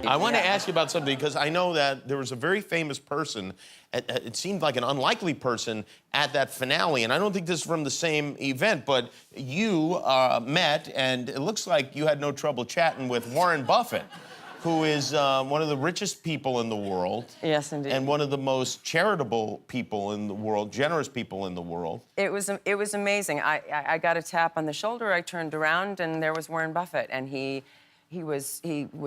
I want to ask you about something, because I know that there was a very famous person, it seemed like an unlikely person, at that finale, and I don't think this is from the same event, but you met, and it looks like you had no trouble chatting with Warren Buffett, who is one of the richest people in the world. Yes, indeed. And one of the most charitable people in the world, generous people in the world. It was amazing. I got a tap on the shoulder, I turned around, and there was Warren Buffett, and he was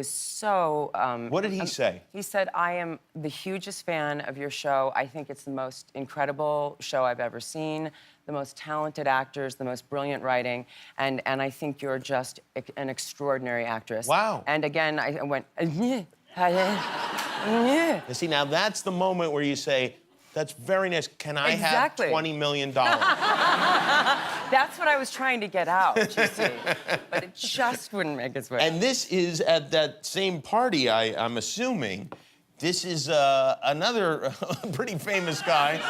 so... What did he say? He said, I am the hugest fan of your show. I think it's the most incredible show I've ever seen, the most talented actors, the most brilliant writing, and I think you're just an extraordinary actress. Wow. And again, I went, See, now that's the moment where you say, that's very nice. Can I Exactly. have $20 million? That's what I was trying to get out, you see. But it just wouldn't make its way. And this is at that same party, I'm assuming. This is another pretty famous guy,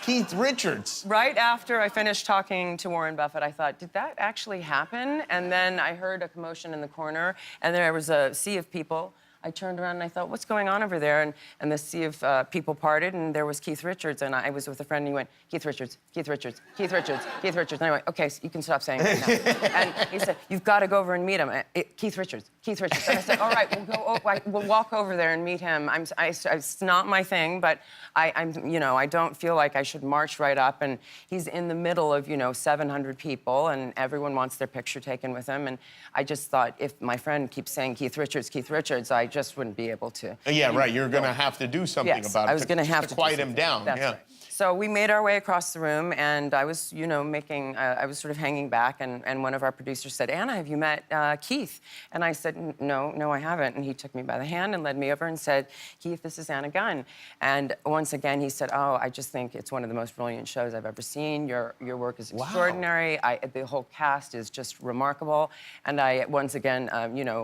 Keith Richards. Right after I finished talking to Warren Buffett, I thought, did that actually happen? And then I heard a commotion in the corner, and there was a sea of people. I turned around and I thought, what's going on over there? And the sea of people parted, and there was Keith Richards, and I was with a friend, and he went, Keith Richards, Keith Richards, Keith Richards, Keith Richards. And I went, okay, so you can stop saying that now. And he said, you've got to go over and meet him. Keith Richards, Keith Richards. And I said, all right, we'll walk over there and meet him. It's not my thing, but I don't feel like I should march right up. And he's in the middle of, 700 people, and everyone wants their picture taken with him. And I just thought, if my friend keeps saying Keith Richards, I just wouldn't be able to. Yeah, right. You're going to have to do something about it. I was going to have to quiet him down. That's right. So we made our way across the room, and I was, I was sort of hanging back, and one of our producers said, Anna, have you met Keith? And I said, no, I haven't. And he took me by the hand and led me over and said, Keith, this is Anna Gunn. And once again, he said, oh, I just think it's one of the most brilliant shows I've ever seen. Your work is extraordinary. Wow. The whole cast is just remarkable. And I, once again,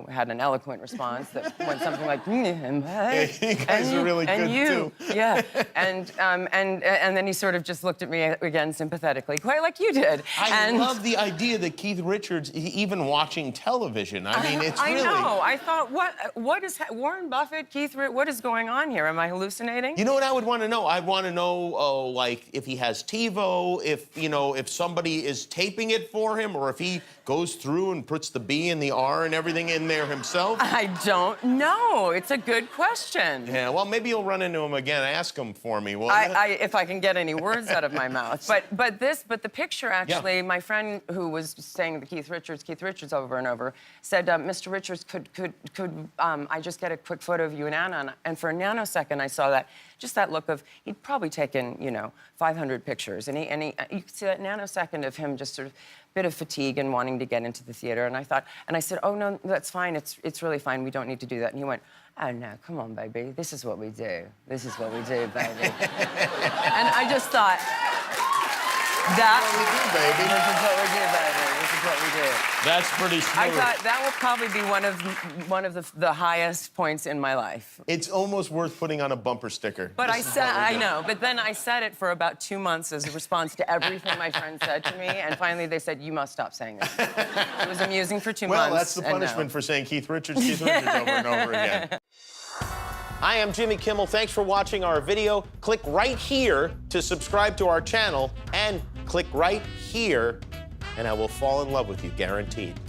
had an eloquent response that went something like, you guys are really good, too. Yeah. And then he sort of just looked at me again sympathetically, quite like you did. I love the idea that Keith Richards, even watching television, I mean, it's really... I know. I thought, what is... Warren Buffett, Keith Richards, what is going on here? Am I hallucinating? You know what I would want to know? I'd want to know, like, if he has TiVo, if somebody is taping it for him, or if he goes through and puts the B and the R and everything in there himself. I don't know. It's a good question. Yeah, well, maybe you'll run into him again. Ask him for me, won't you? If I can get any words out of my mouth. But the picture, actually, my friend who was saying the Keith Richards over and over, said, Mr. Richards, could I just get a quick photo of you and Anna? And for a nanosecond, I saw that, just that look of, he'd probably taken, 500 pictures. And you could see that nanosecond of him just sort of bit of fatigue and wanting to get into the theater. And I said, oh, no, that's fine. It's really fine. We don't need to do that. And he went, oh, no, come on, baby. This is what we do. This is what we do, baby. And I just thought, that's what we do, baby. This is what we do, baby. This is what we do. That's pretty smooth. I thought that will probably be one of the highest points in my life. It's almost worth putting on a bumper sticker. But I know. But then I said it for about 2 months as a response to everything my friends said to me, and finally they said, you must stop saying it. It was amusing for 2 months. Well, that's the punishment for saying Keith Richards over and over again. Hi, I'm Jimmy Kimmel. Thanks for watching our video. Click right here to subscribe to our channel, and click right here, and I will fall in love with you, guaranteed.